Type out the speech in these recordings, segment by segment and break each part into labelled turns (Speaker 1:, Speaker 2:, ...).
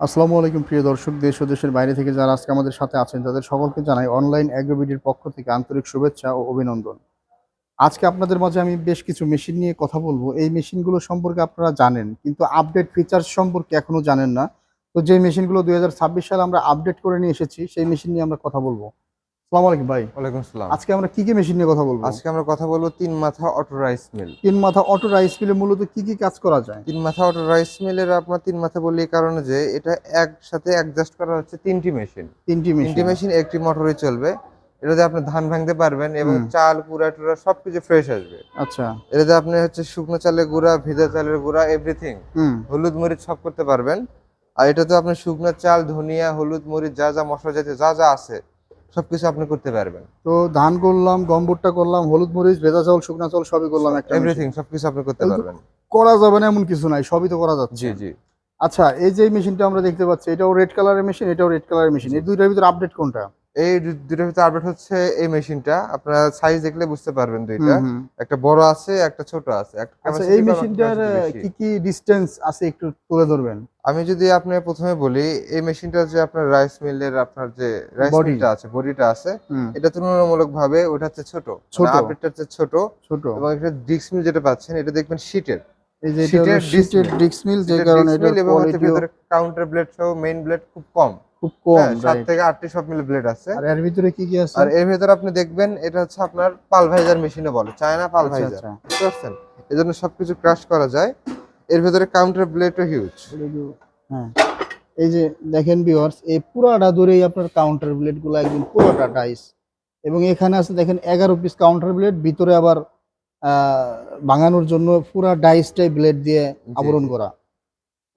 Speaker 1: আসসালামু আলাইকুম প্রিয় দর্শক, দেশ ও দেশের বাইরে থেকে যারা আজকে আমাদের সাথে আছেন তাদের সকলকে জানাই অনলাইন অ্যাগ্রোবিডির পক্ষ থেকে আন্তরিক শুভেচ্ছা ও অভিনন্দন। আজকে আপনাদের মাঝে আমি বেশ কিছু মেশিন নিয়ে কথা বলবো। এই মেশিনগুলো সম্পর্কে আপনারা জানেন, কিন্তু আপডেট ফিচার্স সম্পর্কে এখনো জানেন না। তো যে মেশিনগুলো 2026 সালে আমরা আপডেট করে নিয়ে এসেছি সেই মেশিন নিয়ে আমরা কথা বলবো। আসসালামু আলাইকুম ভাই।
Speaker 2: ওয়ালাইকুম আসসালাম।
Speaker 1: আজকে আমরা কি মেশিন নিয়ে কথা বলবো?
Speaker 2: আজকে আমরা কথা বলবো তিন মাথা অটো রাইস মিল।
Speaker 1: তিন মাথা অটো রাইস মিলে মূলত কি কাজ করা যায়?
Speaker 2: তিন মাথা অটো রাইস মিলের আপনার তিন মাথা বলি এই কারণে যে এটা একসাথে অ্যাডজাস্ট করা হচ্ছে তিনটি মেশিন।
Speaker 1: তিনটি
Speaker 2: তিনটি
Speaker 1: মেশিন।
Speaker 2: মেশিন একটি মোটরে চলবে। এটাতে আপনি ধান ভাঙতে পারবেন এবং
Speaker 1: হুম।
Speaker 2: চাল কুড়া টুরা সবকিছু ফ্রেশ আসবে।
Speaker 1: আচ্ছা।
Speaker 2: এটাতে আপনি হচ্ছে শুকনো চালের গুঁড়া, ভেজা চালের গুঁড়া, এভরিথিং,
Speaker 1: হুম।
Speaker 2: হলুদ মরিচ সব করতে পারবেন। আর এটাতে আপনি শুকনো চাল, ধনিয়া, হলুদ মরিচ যা যা মশলা জাতীয় যা যা আছে সবকিছু আপনি করতে পারবেন।
Speaker 1: তো ধান করলাম, গম ভুট্টা করলাম, হলুদ মরিচ, ভেজা চাউল, শুকনা চাউল সবই করলাম একটা মেশিন।
Speaker 2: এভরিথিং সবকিছু আপনি করতে
Speaker 1: তাহলে তো
Speaker 2: পারবেন।
Speaker 1: করা যাবে না এমন কিছু নাই, সবই তো করা যাচ্ছে।
Speaker 2: জি জি
Speaker 1: আচ্ছা, এই যে মেশিনটা আমরা দেখতে পাচ্ছি, এটাও রেড কালারের মেশিন, এটাও রেড কালারের মেশিন।
Speaker 2: জি।
Speaker 1: এই দুইটার ভিতরে আপডেট কোনটা?
Speaker 2: এই দুইটার ভিতরে আপডেট হচ্ছে এই মেশিনটা। আপনারা সাইজ দেখলে বুঝতে পারবেন দুইটা।
Speaker 1: হুম হুম।
Speaker 2: একটা বড় আছে, একটা ছোট আছে। একটা
Speaker 1: আচ্ছা, এই
Speaker 2: ক্যাপাসিটি কম, একটা
Speaker 1: মেশিনটার
Speaker 2: ক্যাপাসিটি বেশি।
Speaker 1: কি ডিসটেন্স আছে একটু তুলে ধরবেন?
Speaker 2: আমি যদি আপনার প্রথমে বলি, এই মেশিনটা যে আপনার রাইস মিলের আপনার যে রাইস
Speaker 1: বডি।
Speaker 2: মিলটা আছে, বডিটা আছে,
Speaker 1: হুম।
Speaker 2: এটা তুলনামূলকভাবে ওটা হচ্ছে ছোট। মানে
Speaker 1: ছোট।
Speaker 2: আপডেটটা হচ্ছে ছোট।
Speaker 1: ছোট।
Speaker 2: এবং একটা ডিস্ক মিল যেটা পাচ্ছেন এটা দেখবেন শীটের।
Speaker 1: এই যে এটা হলো
Speaker 2: শীটের ডিস্ক
Speaker 1: শীটের
Speaker 2: মিল।
Speaker 1: ডিক্স মিল, যে
Speaker 2: শীটের
Speaker 1: কারণে
Speaker 2: ডিস্ক
Speaker 1: এটার
Speaker 2: মিল এবং হচ্ছে
Speaker 1: কোয়ালিটিও
Speaker 2: ভেতরে কাউন্টার ব্লেড সহ মেইন ব্লেড খুব কম।
Speaker 1: খুব কম,
Speaker 2: হ্যাঁ, 7
Speaker 1: রাইট।
Speaker 2: থেকে 8টি সব মিলে ব্লেড আছে।
Speaker 1: আর এর ভিতরে কি আছে?
Speaker 2: আর এর ভেতরে আপনি দেখবেন এটা হচ্ছে আপনার পালভাইজার মেশিনে বলে, চায়না
Speaker 1: আচ্ছা
Speaker 2: পালভাইজার,
Speaker 1: আচ্ছা।
Speaker 2: বুঝতে পারছেন? এজন্য সবকিছু ক্রাশ করা যায়। এর ভেতরে কাউন্টার ব্লেডও হিউজ।
Speaker 1: হ্যাঁ, এই যে দেখেন ভিউয়ার্স, এই পুরাটা ধরেই আপনার কাউন্টার ব্লেড গুলো একদম পুরোটা ডাইস। এবং এখানে আছে দেখেন 11 পিস কাউন্টার ব্লেড, ভিতরে আবার ভাঙানোর জন্য পুরা ডাইসটাই ব্লেড দিয়ে
Speaker 2: জি
Speaker 1: আবরণ
Speaker 2: জি
Speaker 1: করা।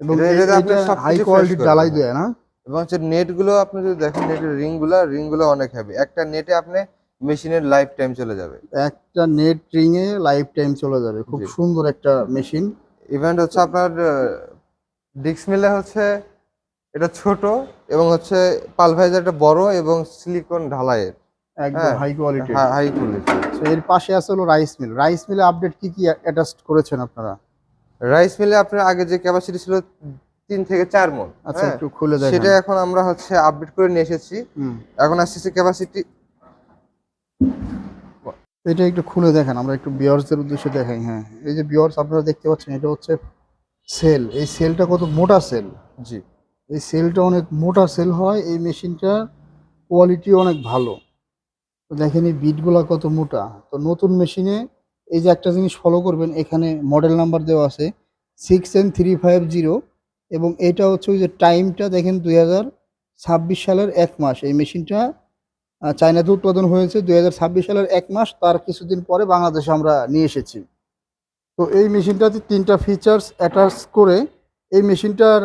Speaker 1: এবং
Speaker 2: এটাতে আপনি
Speaker 1: এইটা হাই
Speaker 2: সবকিছু ফ্রেশ
Speaker 1: কোয়ালিটির
Speaker 2: করবে।
Speaker 1: ডালাই
Speaker 2: হ্যাঁ,
Speaker 1: দেয় না?
Speaker 2: এবং হচ্ছে নেট গুলো আপনি যদি দেখেন, নেটের রিং গুলো অনেক হেভি। একটা নেটে আপনি মেশিনের লাইফ টাইম চলে যাবে।
Speaker 1: একটা নেট রিং এ লাইফ টাইম চলে যাবে। খুব
Speaker 2: জি।
Speaker 1: সুন্দর একটা মেশিন।
Speaker 2: ইভেন্ট হচ্ছে আপনার ডিক্স মিলে হচ্ছে এটা ছোট এবং হচ্ছে পালভাইজারটা বড় এবং সিলিকন ঢালাইয়ের।
Speaker 1: একদম
Speaker 2: হ্যাঁ,
Speaker 1: হাই কোয়ালিটির।
Speaker 2: High quality.
Speaker 1: এর পাশে আছে হলো রাইস মিল। রাইস মিলে আপডেট কি অ্যাটাচ করেছেন আপনারা?
Speaker 2: রাইস মিলে আপনার আগে যে ক্যাপাসিটি ছিল 3 থেকে 4 মণ,
Speaker 1: আচ্ছা,
Speaker 2: হ্যাঁ,
Speaker 1: একটু খুলে দেখেন।
Speaker 2: সেটা এখন আমরা হচ্ছে আপডেট করে নিয়ে এসেছি।
Speaker 1: হুম।
Speaker 2: এখন আসছে ক্যাপাসিটি।
Speaker 1: এটা একটু খুলে দেখেন, আমরা একটু ভিউয়ার্সদের উদ্দেশ্যে দেখাই। হ্যাঁ, এই যে ভিউয়ার্স আপনারা দেখতে পাচ্ছেন, এটা হচ্ছে সেল। এই সেলটা কত মোটা সেল!
Speaker 2: জি
Speaker 1: এই সেলটা অনেক মোটা সেল হয়। এই মেশিনটার কোয়ালিটি অনেক ভালো। তো দেখেন এই বিটগুলা কত মোটা। তো নতুন মেশিনে এই যে একটা জিনিস ফলো করবেন, এখানে মডেল নাম্বার দেওয়া আছে 6N350। এবং এটা হচ্ছে ওই যে টাইমটা দেখেন 2026 সালের 1 মাস। এই মেশিনটা চায়নাতে উৎপাদন হয়েছে 2026 সালের 1 মাস, তার কিছুদিন পরে বাংলাদেশে আমরা নিয়ে এসেছি। তো এই মেশিনটাতে 3টা ফিচার্স অ্যাটাচ করে এই মেশিনটার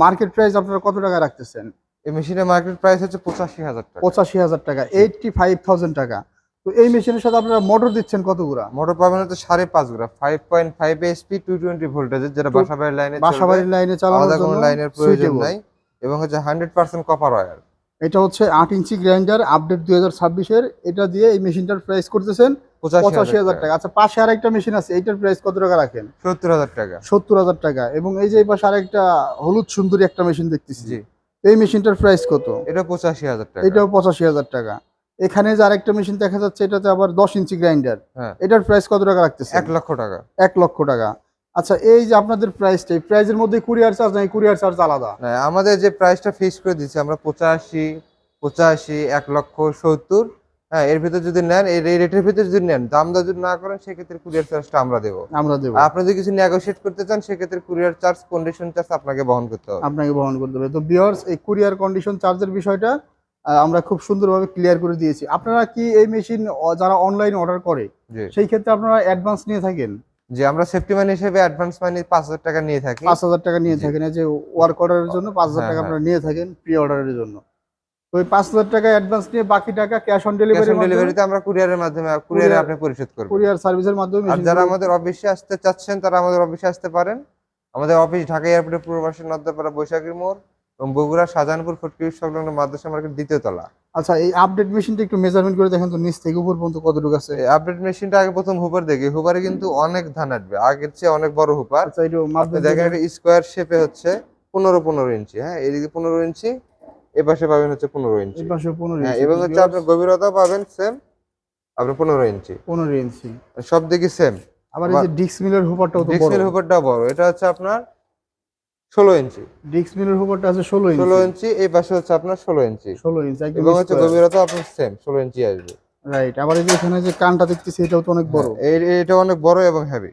Speaker 1: মার্কেট প্রাইস আপনারা কত টাকা রাখতেছেন?
Speaker 2: এই মেশিনের মার্কেট প্রাইস হচ্ছে 85,000 টাকা।
Speaker 1: 85,000 টাকা, 85,000 টাকা। তো এই মেশিনের সাথে আপনারা মোটর দিচ্ছেন কতগুলা?
Speaker 2: মোটর পাবেন হচ্ছে 5.5 গুড়া, 5.5 এসপি 220 ভোল্টেজের, যেটা
Speaker 1: তো
Speaker 2: বাসাবাড়ির লাইনে চলবে।
Speaker 1: বাসাবাড়ির লাইনে চালানোর
Speaker 2: আলাদা
Speaker 1: জন্য
Speaker 2: কোনো লাইনের প্রয়োজন
Speaker 1: সুইটেবল।
Speaker 2: নাই। এবং হচ্ছে 100% কপার ওয়্যার।
Speaker 1: এটা হচ্ছে 8 ইঞ্চি গ্রাইন্ডার আপডেট 2026 এর। এটা দিয়ে এই মেশিনটার প্রাইস করতেছেন
Speaker 2: 85,000
Speaker 1: 85,000
Speaker 2: টাকা।
Speaker 1: টাকা। আচ্ছা, পাশে আরেকটা মেশিন আছে, এইটার প্রাইস কত টাকা রাখেন?
Speaker 2: 70,000 টাকা।
Speaker 1: 70,000 টাকা। এবং এই যে এই পাশে আরেকটা হলুদ সুন্দরী একটা মেশিন দেখতেছি,
Speaker 2: জি,
Speaker 1: এই মেশিনটার প্রাইস কত?
Speaker 2: এটা 85,000 টাকা।
Speaker 1: এটাও 85,000 টাকা। এখানে যে আরেকটা মেশিন দেখা যাচ্ছে, এটাতে আবার 10 ইঞ্চি গ্রাইন্ডার।
Speaker 2: হ্যাঁ,
Speaker 1: এটার প্রাইস কত টাকা রাখতেছেন?
Speaker 2: 1,00,000 টাকা।
Speaker 1: 1 লক্ষ টাকা। আচ্ছা, এই যে আপনাদের প্রাইসটা, এই প্রাইসের মধ্যে কুরিয়ার চার্জ নাই? কুরিয়ার চার্জ আলাদা?
Speaker 2: না, আমাদের যে প্রাইসটা ফিক্স করে দিচ্ছি আমরা 85, 1,70,000। হ্যাঁ, এর ভিতরে যদি নেন, এই রেটের ভিতরে যদি নেন, দাম দর যদি না করেন, সেক্ষেত্রে কুরিয়ার চার্জটা আমরা দেবো।
Speaker 1: আমরা দেব।
Speaker 2: আর আপনি যদি কিছু নেগোশিয়েট করতে চান, সেক্ষেত্রে কুরিয়ার চার্জ, কন্ডিশন চার্জ আপনাকে বহন করতে হবে।
Speaker 1: আপনাকে বহন করতে হবে। তো ভিউয়ার্স, এই কুরিয়ার কন্ডিশন চার্জের বিষয়টা আমরা খুব সুন্দরভাবে ক্লিয়ার করে দিয়েছি। আপনারা কি এই মেশিন যারা অনলাইন অর্ডার করে,
Speaker 2: জি
Speaker 1: সেই ক্ষেত্রে আপনারা অ্যাডভান্স নিয়ে থাকেন?
Speaker 2: জি আমরা সেফটি মানি হিসেবে অ্যাডভান্স মানি 5,000 টাকা নিয়ে থাকি।
Speaker 1: 5,000 টাকা নিয়ে
Speaker 2: জি।
Speaker 1: থাকেন। এই যে ওয়ার্ক অর্ডারের জন্য 5,000
Speaker 2: হ্যাঁ
Speaker 1: টাকা
Speaker 2: হ্যাঁ
Speaker 1: আপনারা নিয়ে থাকেন প্রি অর্ডারের জন্য। তো ওই 5,000 টাকা অ্যাডভান্স নিয়ে বাকি টাকা ক্যাশ অন
Speaker 2: ক্যাশ
Speaker 1: ডেলিভারির
Speaker 2: অন
Speaker 1: মাধ্যমে,
Speaker 2: ডেলিভারিতে আমরা কুরিয়ারের মাধ্যমে, কুরিয়ারে
Speaker 1: কুরিয়ার
Speaker 2: আপনি পরিশোধ করবেন।
Speaker 1: কুরিয়ার সার্ভিসের মাধ্যমে
Speaker 2: আর যারা
Speaker 1: মেশিনগুলো।
Speaker 2: আমাদের অফিসে আসতে চাচ্ছেন, তারা আমাদের অফিসে আসতে পারেন। আমাদের অফিস ঢাকা এয়ারপোর্টের পূর্ব পাশে নদ্দাপাড়া বৈশাখীর মোড় এবং বগুড়া শাহজাহানপুর ফটকি সংলগ্ন মাদ্রাসা মার্কেট 2য় তলা।
Speaker 1: আচ্ছা, এই আপডেট মেশিনটা একটু মেজারমেন্ট করে দেখেন তো, নিচ থেকে উপর পর্যন্ত কতটুকু আছে?
Speaker 2: এই আপডেট মেশিনটা আগে প্রথম হুপার দেখি। হুপারে কিন্তু অনেক ধান আসবে, আগের চেয়ে অনেক বড় হুপার।
Speaker 1: আচ্ছা, একটু মাপ
Speaker 2: আপনি
Speaker 1: দেন তো
Speaker 2: দেখেন
Speaker 1: এটা।
Speaker 2: একটা স্কোয়ার শেপে হচ্ছে 15 ইঞ্চি, হ্যাঁ এদিকে 15 ইঞ্চি, এ পাশে পাবেন হচ্ছে 15 ইঞ্চি।
Speaker 1: এই পাশে 15
Speaker 2: হ্যাঁ
Speaker 1: ইঞ্চি,
Speaker 2: এবং
Speaker 1: তো
Speaker 2: হচ্ছে আপনার গভীরতাও পাবেন সেম, আপনার 15 ইঞ্চি,
Speaker 1: 15 ইঞ্চি।
Speaker 2: সব দিকে সেম।
Speaker 1: আবার এই যে ডিক্স মিলের হুপারটাও তো বড়,
Speaker 2: ডিক্সেল হুপারটাও বড়, এটা হচ্ছে আপনার 16 ইঞ্চি,
Speaker 1: ডিক্স মিলের হুপারটা আছে 16
Speaker 2: 16
Speaker 1: ইঞ্চি,
Speaker 2: ইঞ্চি, এই পাশে হচ্ছে আপনার 16 ইঞ্চি
Speaker 1: 16 ইঞ্চি একদম
Speaker 2: এবং হচ্ছে
Speaker 1: স্কয়ার।
Speaker 2: গভীরতা আপনার সেম 16 ইঞ্চি আসবে।
Speaker 1: রাইট, আবার এই যে এখানে যে কানটা দেখতেছি এটাও তো অনেক বড়,
Speaker 2: হ্যাঁ এটা অনেক বড় এবং হেভি।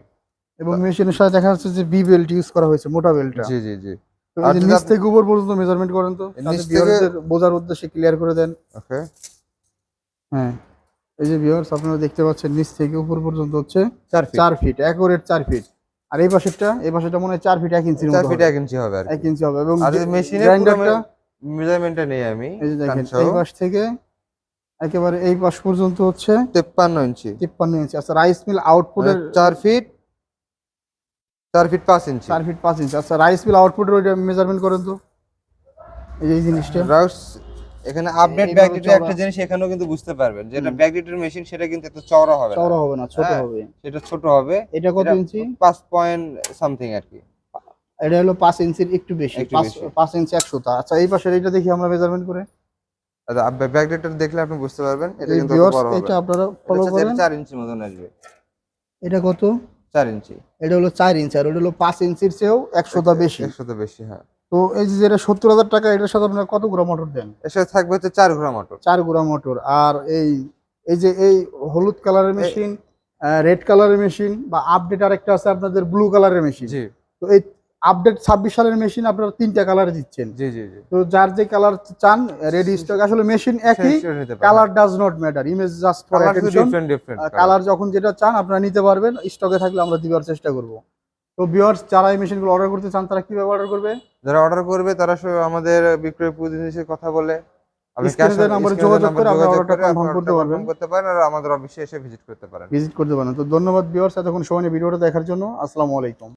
Speaker 1: এবং মেশিনের সাথে দেখা যাচ্ছে যে বি বেল্ট ইউজ করা হয়েছে, মোটা বেল্টটা।
Speaker 2: জি জি জি।
Speaker 1: তো
Speaker 2: আর
Speaker 1: এই যে
Speaker 2: যদি
Speaker 1: নিচ
Speaker 2: আপনি
Speaker 1: থেকে উপর পর্যন্ত মেজারমেন্ট করেন তো,
Speaker 2: নিচ
Speaker 1: তাহলে
Speaker 2: থেকে,
Speaker 1: ভিউয়ারদের বোঝার উদ্দেশ্যে ক্লিয়ার করে দেন।
Speaker 2: ওকে
Speaker 1: হ্যাঁ, এই যে ভিউয়ার্স আপনারা দেখতে পাচ্ছেন নিচ থেকে উপর পর্যন্ত হচ্ছে
Speaker 2: 4 ফিট,
Speaker 1: 4 ফিট, অ্যাকুরেট 4 ফিট। আর এই পাশেরটা মনে হয় 4 ফিট 1 ইঞ্চির
Speaker 2: 4
Speaker 1: মতো
Speaker 2: ফিট
Speaker 1: হবে,
Speaker 2: 1 ইঞ্চি হবে আর
Speaker 1: 1
Speaker 2: কি।
Speaker 1: ইঞ্চি হবে। এবং
Speaker 2: আর যদি মেশিনে পুরো
Speaker 1: গ্রাইন্ডারটা
Speaker 2: মেজারমেন্টটা নেই আমি,
Speaker 1: এই যে দেখেন
Speaker 2: কানসহ,
Speaker 1: এই পাশ থেকে একেবারে এই পাশ পর্যন্ত হচ্ছে
Speaker 2: 53 ইঞ্চি,
Speaker 1: 53 ইঞ্চি। আচ্ছা, রাইস মিল আউটপুটের
Speaker 2: 4 ফিট 4 ফিট 5 ইঞ্চি।
Speaker 1: 4 ফিট 5 ইঞ্চি। আচ্ছা, রাইস মিল আউটপুটের ওইটা মেজারমেন্ট করেন তো, এই যে এই জিনিসটা।
Speaker 2: রাউস এখানে আপডেট
Speaker 1: এইভাবে
Speaker 2: ব্যাকডেটের
Speaker 1: চওড়া,
Speaker 2: একটা জিনিস এখানেও কিন্তু বুঝতে পারবেন, যেটা
Speaker 1: হুম,
Speaker 2: ব্যাকডেটের মেশিন সেটা কিন্তু এত চওড়া হবে না।
Speaker 1: চওড়া হবে না, ছোট
Speaker 2: হ্যাঁ,
Speaker 1: হবে।
Speaker 2: সেটা ছোট হবে।
Speaker 1: এটা কত
Speaker 2: এটা
Speaker 1: ইঞ্চি?
Speaker 2: 5 পয়েন্ট সামথিং আর কি,
Speaker 1: এটা হলো 5 ইঞ্চির একটু বেশি,
Speaker 2: একটু বেশি।
Speaker 1: 5 ইঞ্চি 100টা। আচ্ছা, এই পাশের এইটা দেখি আমরা মেজারমেন্ট করে।
Speaker 2: ব্যাকডেটটা দেখলে আপনি বুঝতে পারবেন এটা
Speaker 1: এই
Speaker 2: কিন্তু অত
Speaker 1: ভিউয়ার্স
Speaker 2: বড় হবে
Speaker 1: এটা
Speaker 2: না।
Speaker 1: আপনারা
Speaker 2: এটা
Speaker 1: ফলো
Speaker 2: হচ্ছে
Speaker 1: করেন।
Speaker 2: 4 ইঞ্চি মতন আসবে,
Speaker 1: এটা কত?
Speaker 2: 4 ইঞ্চি।
Speaker 1: এটা হলো 4 ইঞ্চি, আর ওটা হলো 5 ইঞ্চির চেয়েও 100টা বেশি।
Speaker 2: 100 বেশি, হ্যাঁ।
Speaker 1: তো এই যে যেটা 70,000 টাকা, এটার সাথে আপনারা কত গুঁড়া মোটর দেন?
Speaker 2: এর সাথে থাকবে হচ্ছে 4 ঘোড়া মোটর।
Speaker 1: 4 গুঁড়া মোটর। আর এই এই যে এই হলুদ কালারের মেশিন, রেড কালারের মেশিন, বা আপডেট আরেকটা আছে আপনাদের ব্লু কালারের মেশিন।
Speaker 2: জি
Speaker 1: তো এই আপডেট 26 সালের মেশিন আপনারা 3টা কালার দিচ্ছেন।
Speaker 2: জি জি জি।
Speaker 1: তো যার যে কালার চান রেডি স্টক, আসলে মেশিন একই, colour does not matter, image just for attention.
Speaker 2: Different
Speaker 1: colour যখন যেটা চান আপনারা নিতে পারবেন, স্টকে থাকলে আমরা দিবার চেষ্টা করব। তো ভিউয়ার্স যারা এই মেশিনগুলো অর্ডার করতে চান তারা কিভাবে অর্ডার করবে?
Speaker 2: যারা অর্ডার করবে তারা আমাদের বিক্রয় প্রতিনিধির সাথে কথা বলে, আপনি
Speaker 1: স্ক্রিনে দেওয়া নাম্বারে যোগাযোগ করে আপনারা অর্ডারটা
Speaker 2: আপনি
Speaker 1: কনফার্ম করতে
Speaker 2: অর্ডারটা
Speaker 1: পারবেন,
Speaker 2: কনফার্ম করতে পারেন আর আমাদের অফিসে এসে ভিজিট করতে পারেন।
Speaker 1: ভিজিট করতে পারেন। তো ধন্যবাদ ভিউয়ার্স এতক্ষণ সময় নিয়ে ভিডিওটা দেখার জন্য। আসসালামু আলাইকুম।